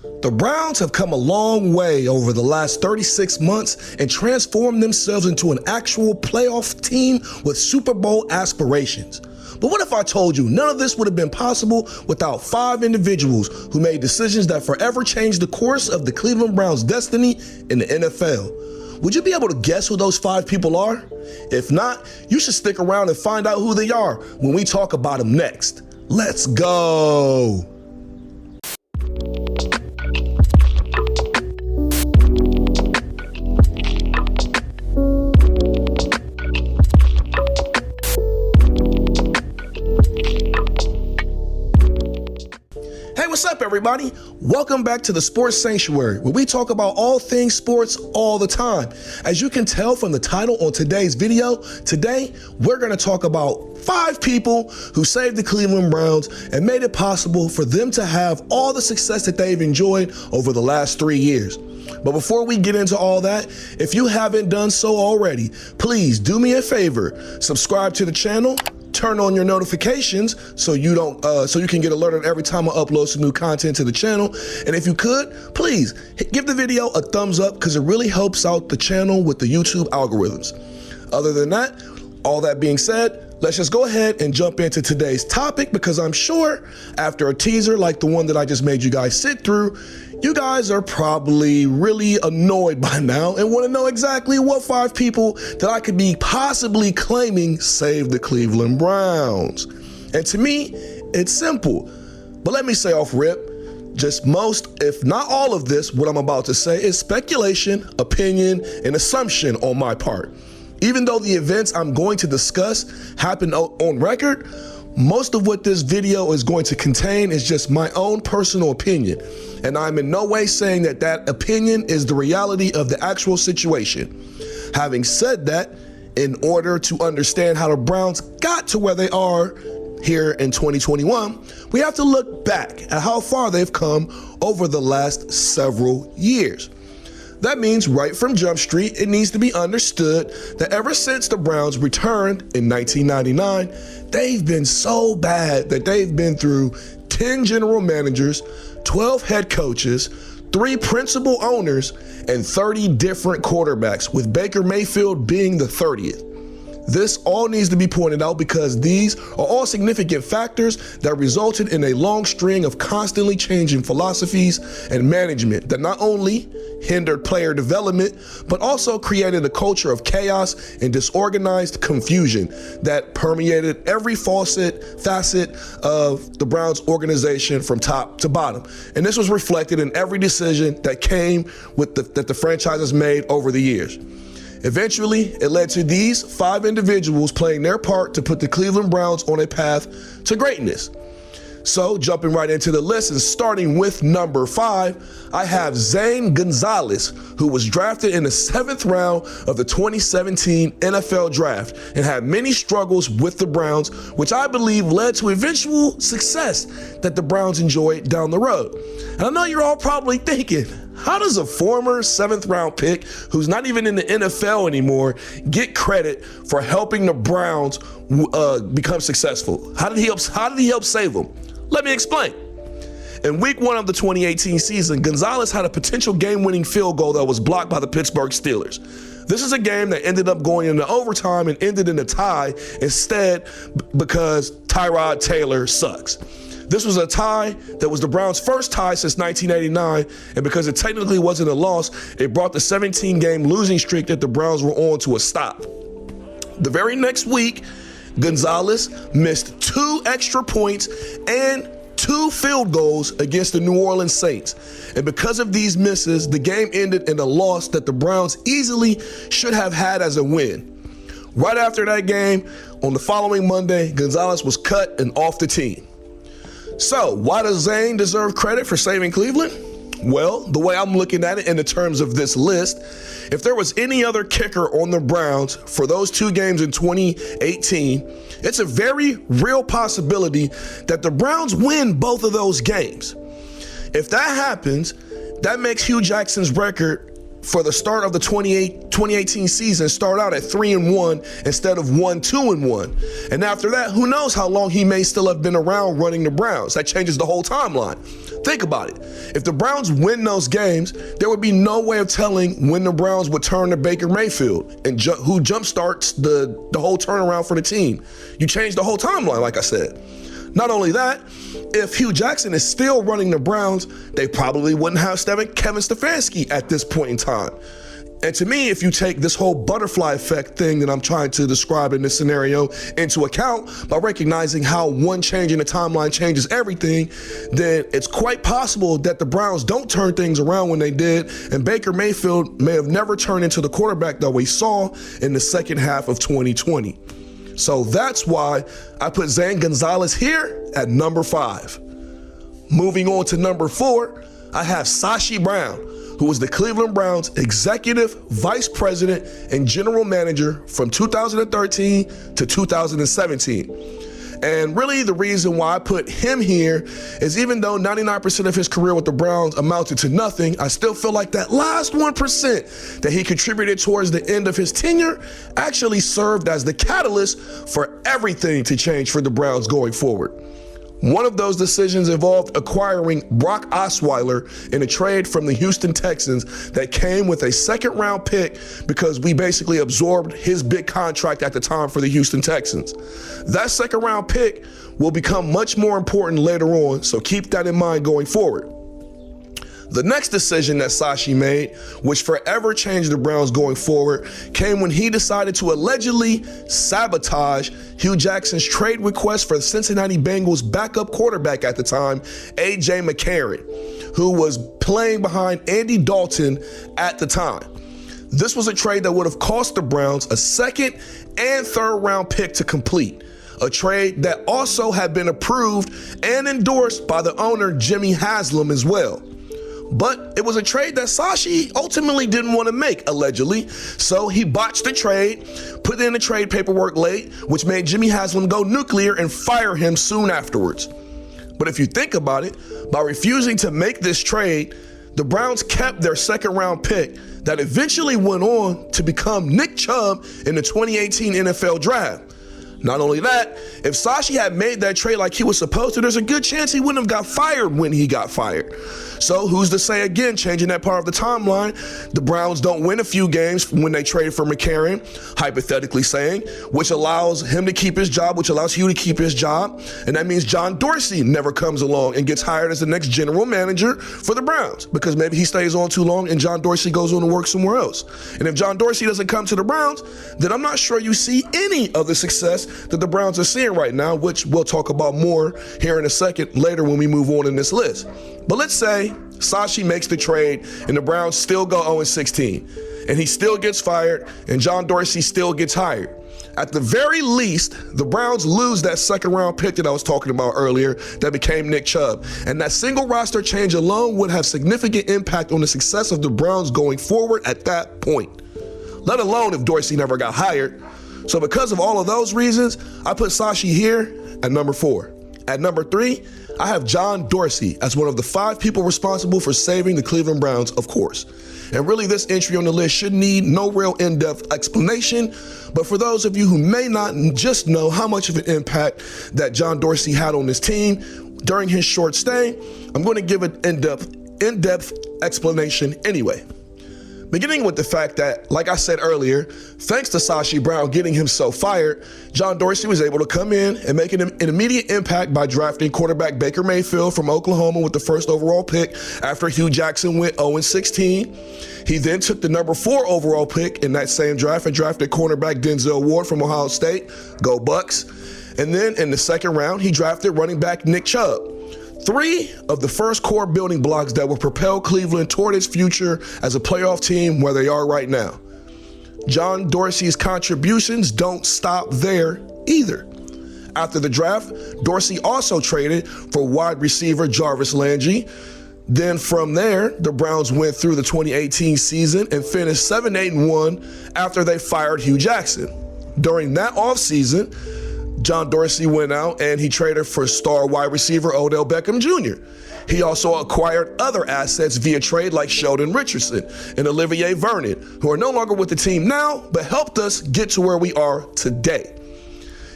The Browns have come a long way over the last 36 months and transformed themselves into an actual playoff team with Super Bowl aspirations. But what if I told you none of this would have been possible without 5 individuals who made decisions that forever changed the course of the Cleveland Browns' destiny in the NFL? Would you be able to guess who those 5 people are? If not, you should stick around and find out who they are when we talk about them next. Let's go! What's up, everybody? Welcome back to the Sports Sanctuary, where we talk about all things sports all the time. As you can tell from the title on today's video, today we're going to talk about 5 people who saved the Cleveland Browns and made it possible for them to have all the success that they've enjoyed over the last 3 years. But before we get into all that, if you haven't done so already, please do me a favor, subscribe to the channel, turn on your notifications so you can get alerted every time I upload some new content to the channel. And if you could, please give the video a thumbs up because it really helps out the channel with the YouTube algorithms. Other than that, all that being said, let's just go ahead and jump into today's topic, because I'm sure after a teaser like the one that I just made you guys sit through, you guys are probably really annoyed by now and want to know exactly what 5 people that I could be possibly claiming saved the Cleveland Browns. And to me, it's simple. But let me say off rip, just most, if not all of this, what I'm about to say is speculation, opinion, and assumption on my part. Even though the events I'm going to discuss happened on record, most of what this video is going to contain is just my own personal opinion. And I'm in no way saying that that opinion is the reality of the actual situation. Having said that, in order to understand how the Browns got to where they are here in 2021, we have to look back at how far they've come over the last several years. That means right from Jump Street, it needs to be understood that ever since the Browns returned in 1999, they've been so bad that they've been through 10 general managers, 12 head coaches, 3 principal owners, and 30 different quarterbacks, with Baker Mayfield being the 30th. This all needs to be pointed out because these are all significant factors that resulted in a long string of constantly changing philosophies and management that not only hindered player development, but also created a culture of chaos and disorganized confusion that permeated every facet of the Browns organization from top to bottom. And this was reflected in every decision that came with that the franchise has made over the years. Eventually, it led to these 5 individuals playing their part to put the Cleveland Browns on a path to greatness. So, jumping right into the list and starting with number 5, I have Zane Gonzalez, who was drafted in the 7th round of the 2017 NFL Draft and had many struggles with the Browns, which I believe led to eventual success that the Browns enjoyed down the road. And I know you're all probably thinking, how does a former 7th round pick who's not even in the NFL anymore get credit for helping the Browns become successful? How did he help save them? Let me explain. In week 1 of the 2018 season, Gonzalez had a potential game-winning field goal that was blocked by the Pittsburgh Steelers. This is a game that ended up going into overtime and ended in a tie instead because Tyrod Taylor sucks. This was a tie that was the Browns' first tie since 1989, and because it technically wasn't a loss, it brought the 17-game losing streak that the Browns were on to a stop. The very next week, Gonzalez missed 2 extra points and 2 field goals against the New Orleans Saints. And because of these misses, the game ended in a loss that the Browns easily should have had as a win. Right after that game, on the following Monday, Gonzalez was cut and off the team. So, why does Zane deserve credit for saving Cleveland? Well, the way I'm looking at it in the terms of this list, if there was any other kicker on the Browns for those 2 games in 2018, it's a very real possibility that the Browns win both of those games. If that happens, that makes Hue Jackson's record for the start of the 2018 season start out at 3-1 instead of 1-2-1. And after that, who knows how long he may still have been around running the Browns. That changes the whole timeline. Think about it. If the Browns win those games, there would be no way of telling when the Browns would turn to Baker Mayfield and who jumpstarts the whole turnaround for the team. You change the whole timeline, like I said. Not only that, if Hue Jackson is still running the Browns, they probably wouldn't have Kevin Stefanski at this point in time. And to me, if you take this whole butterfly effect thing that I'm trying to describe in this scenario into account by recognizing how one change in the timeline changes everything, then it's quite possible that the Browns don't turn things around when they did, and Baker Mayfield may have never turned into the quarterback that we saw in the second half of 2020. So that's why I put Zane Gonzalez here at number 5. Moving on to number 4, I have Sashi Brown, who was the Cleveland Browns executive vice president and general manager from 2013 to 2017. And really the reason why I put him here is even though 99% of his career with the Browns amounted to nothing, I still feel like that last 1% that he contributed towards the end of his tenure actually served as the catalyst for everything to change for the Browns going forward. One of those decisions involved acquiring Brock Osweiler in a trade from the Houston Texans that came with a second-round pick because we basically absorbed his big contract at the time for the Houston Texans. That second-round pick will become much more important later on, so keep that in mind going forward. The next decision that Sashi made, which forever changed the Browns going forward, came when he decided to allegedly sabotage Hue Jackson's trade request for the Cincinnati Bengals backup quarterback at the time, A.J. McCarron, who was playing behind Andy Dalton at the time. This was a trade that would have cost the Browns a second and third round pick to complete. A trade that also had been approved and endorsed by the owner, Jimmy Haslam, as well. But it was a trade that Sashi ultimately didn't want to make, allegedly. So he botched the trade, put in the trade paperwork late, which made Jimmy Haslam go nuclear and fire him soon afterwards. But if you think about it, by refusing to make this trade, the Browns kept their second-round pick that eventually went on to become Nick Chubb in the 2018 NFL Draft. Not only that, if Sashi had made that trade like he was supposed to, there's a good chance he wouldn't have got fired when he got fired. So who's to say, again, changing that part of the timeline, the Browns don't win a few games when they trade for McCarron, hypothetically saying, which allows him to keep his job, which allows Hue to keep his job. And that means John Dorsey never comes along and gets hired as the next general manager for the Browns, because maybe he stays on too long and John Dorsey goes on to work somewhere else. And if John Dorsey doesn't come to the Browns, then I'm not sure you see any of the success that the Browns are seeing right now, which we'll talk about more here in a second later when we move on in this list. But let's say Sashi makes the trade and the Browns still go 0-16 and he still gets fired and John Dorsey still gets hired. At the very least, the Browns lose that second round pick that I was talking about earlier that became Nick Chubb. And that single roster change alone would have significant impact on the success of the Browns going forward at that point, let alone if Dorsey never got hired. So because of all of those reasons, I put Sashi here at number 4. At number 3, I have John Dorsey as one of the 5 people responsible for saving the Cleveland Browns, of course. And really, this entry on the list should need no real in-depth explanation, but for those of you who may not just know how much of an impact that John Dorsey had on this team during his short stay, I'm going to give an in-depth explanation anyway. Beginning with the fact that, like I said earlier, thanks to Sashi Brown getting himself fired, John Dorsey was able to come in and make an immediate impact by drafting quarterback Baker Mayfield from Oklahoma with the first overall pick after Hue Jackson went 0-16. He then took the number 4 overall pick in that same draft and drafted cornerback Denzel Ward from Ohio State. Go Bucks. And then in the second round, he drafted running back Nick Chubb. 3 of the first core building blocks that will propel Cleveland toward its future as a playoff team where they are right now. John Dorsey's contributions don't stop there either. After the draft, Dorsey also traded for wide receiver Jarvis Landry. Then from there, the Browns went through the 2018 season and finished 7-8-1 after they fired Hue Jackson. During that offseason, John Dorsey went out and he traded for star wide receiver Odell Beckham Jr. He also acquired other assets via trade like Sheldon Richardson and Olivier Vernon, who are no longer with the team now, but helped us get to where we are today.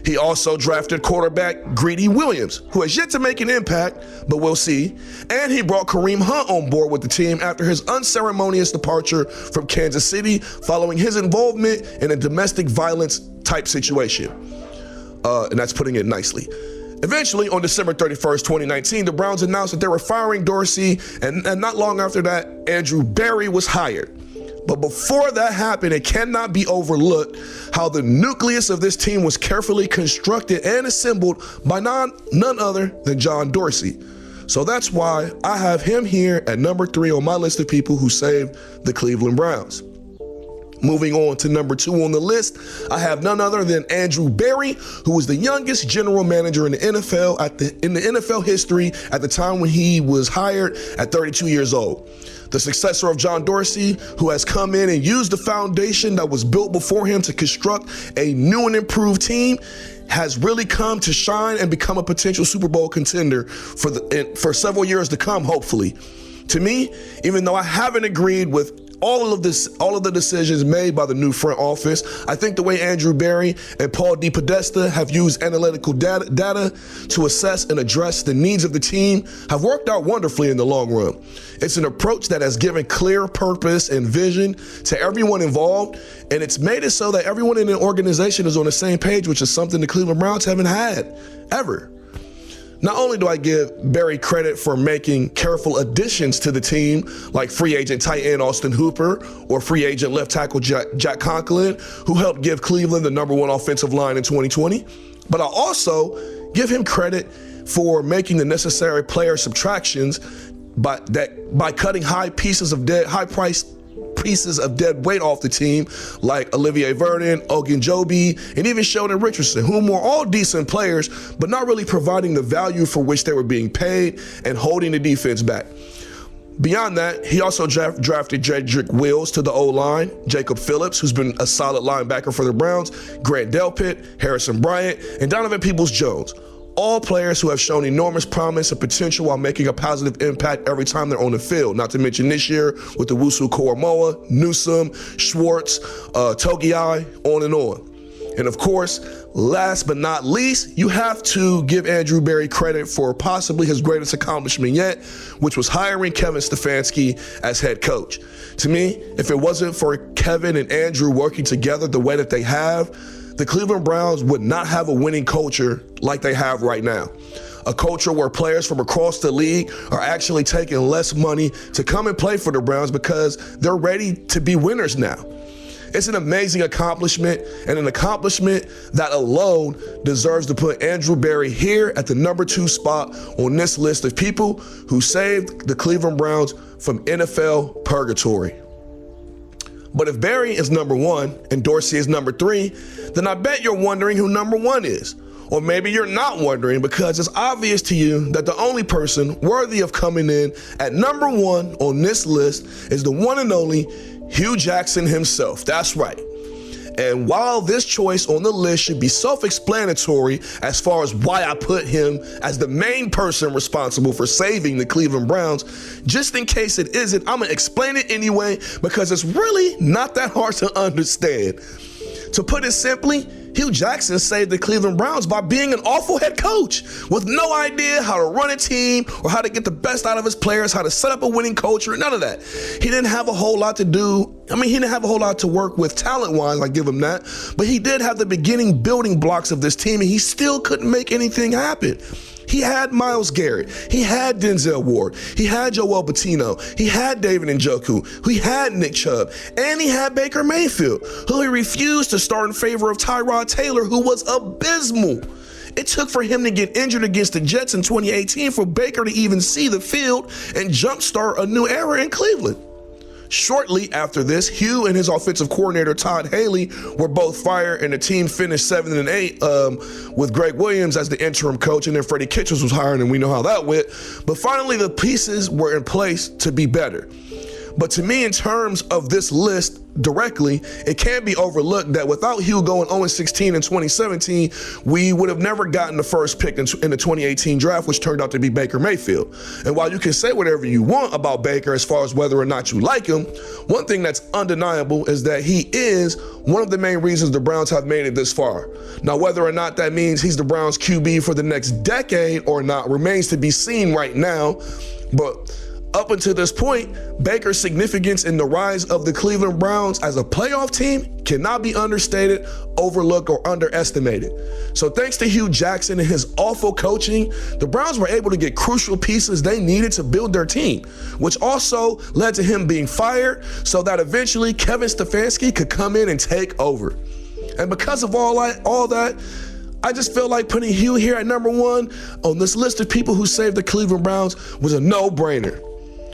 He also drafted quarterback Greedy Williams, who has yet to make an impact, but we'll see. And he brought Kareem Hunt on board with the team after his unceremonious departure from Kansas City following his involvement in a domestic violence type situation. And that's putting it nicely. Eventually, on December 31st, 2019, the Browns announced that they were firing Dorsey, and not long after that, Andrew Berry was hired. But before that happened, it cannot be overlooked how the nucleus of this team was carefully constructed and assembled by none other than John Dorsey. So that's why I have him here at number 3 on my list of people who saved the Cleveland Browns. Moving on to number 2 on the list, I have none other than Andrew Berry, who was the youngest general manager in the NFL in the NFL history at the time when he was hired at 32 years old. The successor of John Dorsey, who has come in and used the foundation that was built before him to construct a new and improved team, has really come to shine and become a potential Super Bowl contender for several years to come, hopefully. To me, even though I haven't agreed with all of the decisions made by the new front office, I think the way Andrew Berry and Paul DePodesta have used analytical data to assess and address the needs of the team have worked out wonderfully in the long run. It's an approach that has given clear purpose and vision to everyone involved, and it's made it so that everyone in the organization is on the same page, which is something the Cleveland Browns haven't had ever. Not only do I give Berry credit for making careful additions to the team, like free agent tight end Austin Hooper or free agent left tackle Jack Conklin, who helped give Cleveland the number 1 offensive line in 2020, but I also give him credit for making the necessary player subtractions by cutting high priced pieces of dead weight off the team, like Olivier Vernon, Ogunjobi, and even Sheldon Richardson, whom were all decent players, but not really providing the value for which they were being paid and holding the defense back. Beyond that, he also drafted Jedrick Wills to the O-line, Jacob Phillips, who's been a solid linebacker for the Browns, Grant Delpit, Harrison Bryant, and Donovan Peoples-Jones. All players who have shown enormous promise and potential while making a positive impact every time they're on the field. Not to mention this year with the Wusu Koromoa, Newsome, Schwartz, Togiai, on and on. And of course, last but not least, you have to give Andrew Berry credit for possibly his greatest accomplishment yet, which was hiring Kevin Stefanski as head coach. To me, if it wasn't for Kevin and Andrew working together the way that they have, the Cleveland Browns would not have a winning culture like they have right now. A culture where players from across the league are actually taking less money to come and play for the Browns because they're ready to be winners now. It's an amazing accomplishment, and an accomplishment that alone deserves to put Andrew Berry here at the number 2 spot on this list of people who saved the Cleveland Browns from NFL purgatory. But if Berry is number 1 and Dorsey is number 3, then I bet you're wondering who number 1 is. Or maybe you're not wondering because it's obvious to you that the only person worthy of coming in at number 1 on this list is the one and only Hue Jackson himself. That's right. And while this choice on the list should be self-explanatory as far as why I put him as the main person responsible for saving the Cleveland Browns, just in case it isn't, I'm gonna explain it anyway because it's really not that hard to understand. To put it simply, Hue Jackson saved the Cleveland Browns by being an awful head coach with no idea how to run a team or how to get the best out of his players, how to set up a winning culture, none of that. He didn't have a whole lot to do. He didn't have a whole lot to work with talent-wise, I give him that, but he did have the beginning building blocks of this team, and he still couldn't make anything happen. He had Myles Garrett, he had Denzel Ward, he had Joel Patino, he had David Njoku, he had Nick Chubb, and he had Baker Mayfield, who he refused to start in favor of Tyrod Taylor, who was abysmal. It took for him to get injured against the Jets in 2018 for Baker to even see the field and jumpstart a new era in Cleveland. Shortly after this, Hue and his offensive coordinator, Todd Haley, were both fired, and the team finished 7-8 with Greg Williams as the interim coach, and then Freddie Kitchens was hired, and we know how that went. But finally, the pieces were in place to be better. But to me, in terms of this list directly, it can't be overlooked that without Hue going 0-16 in 2017, we would have never gotten the first pick in the 2018 draft, which turned out to be Baker Mayfield. And while you can say whatever you want about Baker as far as whether or not you like him, one thing that's undeniable is that he is one of the main reasons the Browns have made it this far. Now, whether or not that means he's the Browns QB for the next decade or not remains to be seen right now. But up until this point, Baker's significance in the rise of the Cleveland Browns as a playoff team cannot be understated, overlooked, or underestimated. So thanks to Hue Jackson and his awful coaching, the Browns were able to get crucial pieces they needed to build their team, which also led to him being fired so that eventually Kevin Stefanski could come in and take over. And because of all that, I just feel like putting Hue here at number 1 on this list of people who saved the Cleveland Browns was a no-brainer.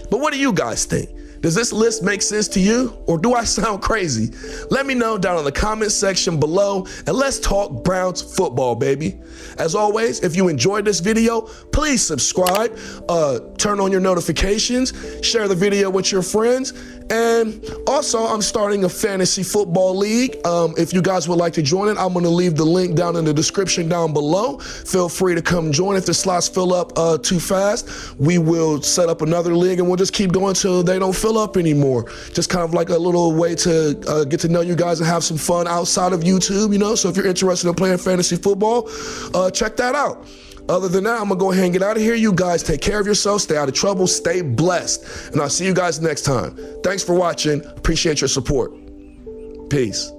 But what do you guys think? Does this list make sense to you, or do I sound crazy? Let me know down in the comment section below, and let's talk Browns football, baby. As always, if you enjoyed this video, please subscribe, turn on your notifications, share the video with your friends, and also I'm starting a fantasy football league. If you guys would like to join it, I'm gonna leave the link down in the description down below. Feel free to come join. If the slots fill up too fast, we will set up another league and we'll just keep going till they don't fill up anymore. Just kind of like a little way to get to know you guys and have some fun outside of YouTube, you know? So if you're interested in playing fantasy football, check that out. Other than that, I'm gonna go ahead and get out of here. You guys take care of yourselves, stay out of trouble, stay blessed, and I'll see you guys next time. Thanks for watching. Appreciate your support. Peace.